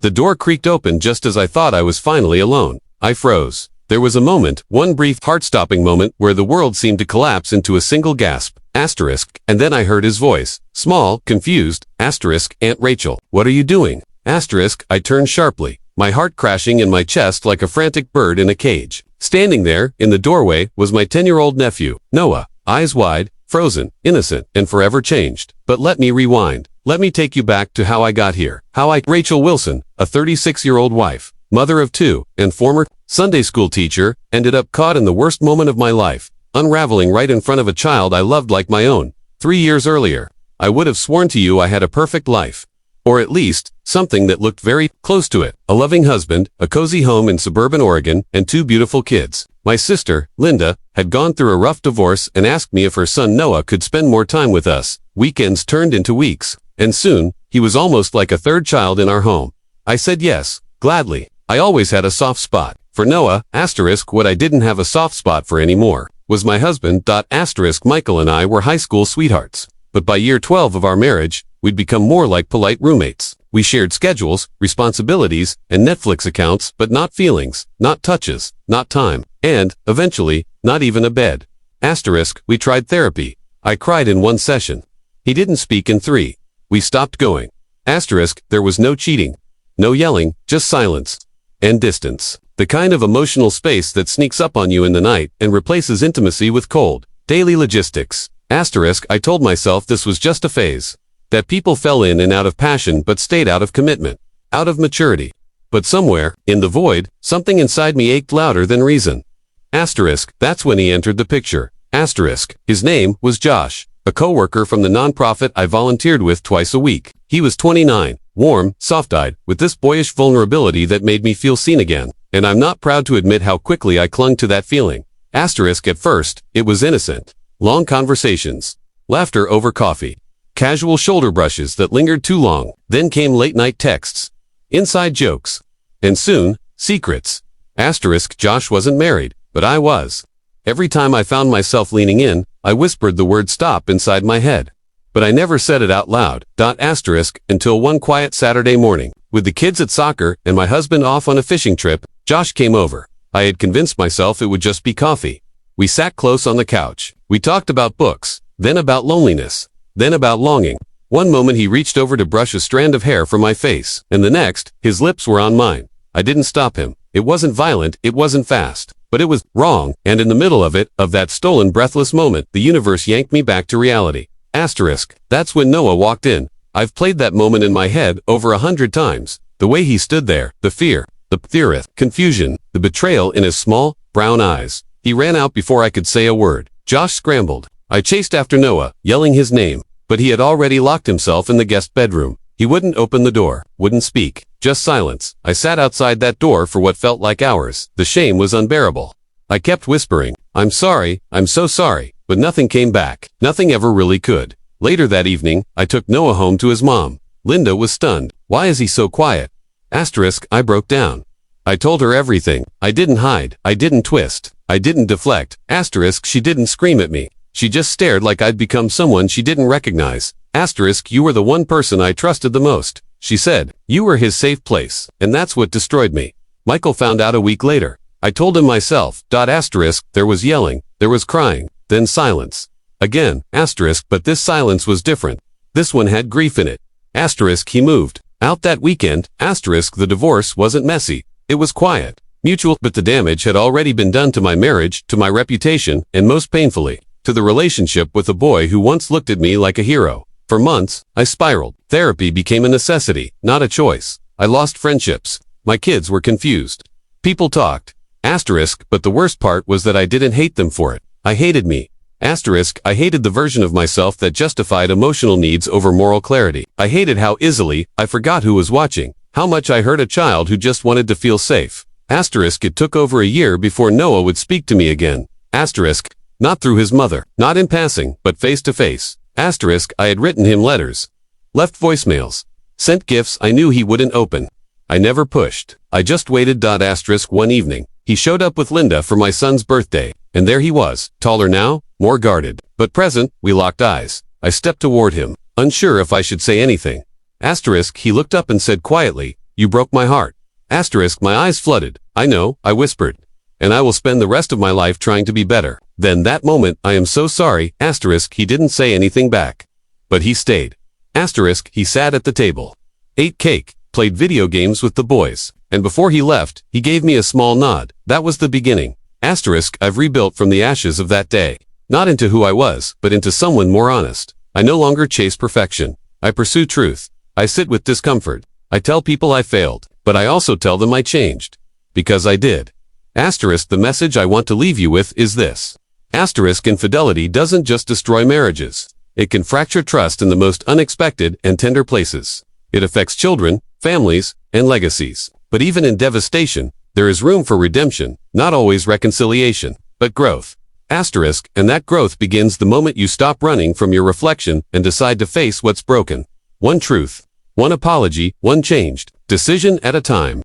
The door creaked open just as I thought I was finally alone. I froze. There was a moment, one brief, heart-stopping moment, where the world seemed to collapse into a single gasp, asterisk, and then I heard his voice. Small, confused, asterisk, Aunt Rachel. What are you doing? Asterisk, I turned sharply, my heart crashing in my chest like a frantic bird in a cage. Standing there, in the doorway, was my 10-year-old nephew, Noah, eyes wide, frozen, innocent, and forever changed. But let me rewind. Let me take you back to how I got here. Rachel Wilson, a 36-year-old wife, mother of 2, and former Sunday school teacher, ended up caught in the worst moment of my life, unraveling right in front of a child I loved like my own. 3 years earlier, I would have sworn to you I had a perfect life. Or at least, something that looked very close to it. A loving husband, a cozy home in suburban Oregon, and 2 beautiful kids. My sister, Linda, had gone through a rough divorce and asked me if her son Noah could spend more time with us. Weekends turned into weeks, and soon, he was almost like a third child in our home. I said yes, gladly. I always had a soft spot for Noah, asterisk, what I didn't have a soft spot for anymore was my husband, asterisk, Michael and I were high school sweethearts. But by year 12 of our marriage, we'd become more like polite roommates. We shared schedules, responsibilities, and Netflix accounts, but not feelings, not touches, not time, and, eventually, not even a bed. Asterisk, we tried therapy. I cried in 1 session. He didn't speak in 3. We stopped going. Asterisk, there was no cheating. No yelling, just silence. And distance. The kind of emotional space that sneaks up on you in the night and replaces intimacy with cold, daily logistics. Asterisk, I told myself this was just a phase. That people fell in and out of passion but stayed out of commitment. Out of maturity. But somewhere, in the void, something inside me ached louder than reason. Asterisk, that's when he entered the picture. Asterisk, his name was Josh, a coworker from the nonprofit I volunteered with twice a week. He was 29, warm, soft-eyed, with this boyish vulnerability that made me feel seen again. And I'm not proud to admit how quickly I clung to that feeling. Asterisk, at first, it was innocent. Long conversations. Laughter over coffee. Casual shoulder brushes that lingered too long. Then came late-night texts. Inside jokes. And soon, secrets. Asterisk, Josh wasn't married, but I was. Every time I found myself leaning in, I whispered the word stop inside my head. But I never said it out loud. Asterisk, until one quiet Saturday morning. With the kids at soccer and my husband off on a fishing trip, Josh came over. I had convinced myself it would just be coffee. We sat close on the couch. We talked about books, then about loneliness, then about longing. One moment he reached over to brush a strand of hair from my face, and the next, his lips were on mine. I didn't stop him. It wasn't violent, it wasn't fast, but it was wrong, and in the middle of it, of that stolen breathless moment, the universe yanked me back to reality. Asterisk, that's when Noah walked in. I've played that moment in my head over 100 times. The way he stood there, the fear, the confusion, the betrayal in his small, brown eyes. He ran out before I could say a word. Josh scrambled. I chased after Noah, yelling his name, but he had already locked himself in the guest bedroom. He wouldn't open the door, wouldn't speak, just silence. I sat outside that door for what felt like hours. The shame was unbearable. I kept whispering, I'm sorry, I'm so sorry, but nothing came back. Nothing ever really could. Later that evening, I took Noah home to his mom. Linda was stunned. Why is he so quiet? Asterisk, I broke down. I told her everything. I didn't hide. I didn't twist. I didn't deflect. Asterisk, she didn't scream at me. She just stared like I'd become someone she didn't recognize. Asterisk, you were the one person I trusted the most. She said, you were his safe place, and that's what destroyed me. Michael found out a week later. I told him myself. Asterisk, there was yelling, there was crying, then silence. Again, asterisk, but this silence was different. This one had grief in it. Asterisk, he moved out that weekend. Asterisk, the divorce wasn't messy. It was quiet, mutual, but the damage had already been done to my marriage, to my reputation, and most painfully, to the relationship with a boy who once looked at me like a hero. For months, I spiraled. Therapy became a necessity, not a choice. I lost friendships. My kids were confused. People talked. Asterisk, but the worst part was that I didn't hate them for it. I hated me. Asterisk, I hated the version of myself that justified emotional needs over moral clarity. I hated how easily I forgot who was watching, how much I hurt a child who just wanted to feel safe. Asterisk, it took over a year before Noah would speak to me again. Asterisk, not through his mother, not in passing, but face to face. Asterisk, I had written him letters, left voicemails, sent gifts I knew he wouldn't open. I never pushed. I just waited. Asterisk, one evening, he showed up with Linda for my son's birthday, and there he was, taller now, more guarded, but present. We locked eyes. I stepped toward him, unsure if I should say anything. Asterisk, he looked up and said quietly, You broke my heart. Asterisk, my eyes flooded. I know, I whispered. And I will spend the rest of my life trying to be better. Then that moment, I am so sorry. Asterisk, he didn't say anything back. But he stayed. Asterisk, he sat at the table. Ate cake, played video games with the boys. And before he left, he gave me a small nod. That was the beginning. Asterisk, I've rebuilt from the ashes of that day. Not into who I was, but into someone more honest. I no longer chase perfection. I pursue truth. I sit with discomfort. I tell people I failed, but I also tell them I changed. Because I did. Asterisk, the message I want to leave you with is this. Asterisk, infidelity doesn't just destroy marriages. It can fracture trust in the most unexpected and tender places. It affects children, families, and legacies. But even in devastation, there is room for redemption, not always reconciliation, but growth. Asterisk, and that growth begins the moment you stop running from your reflection and decide to face what's broken. One truth, one apology, one changed decision at a time.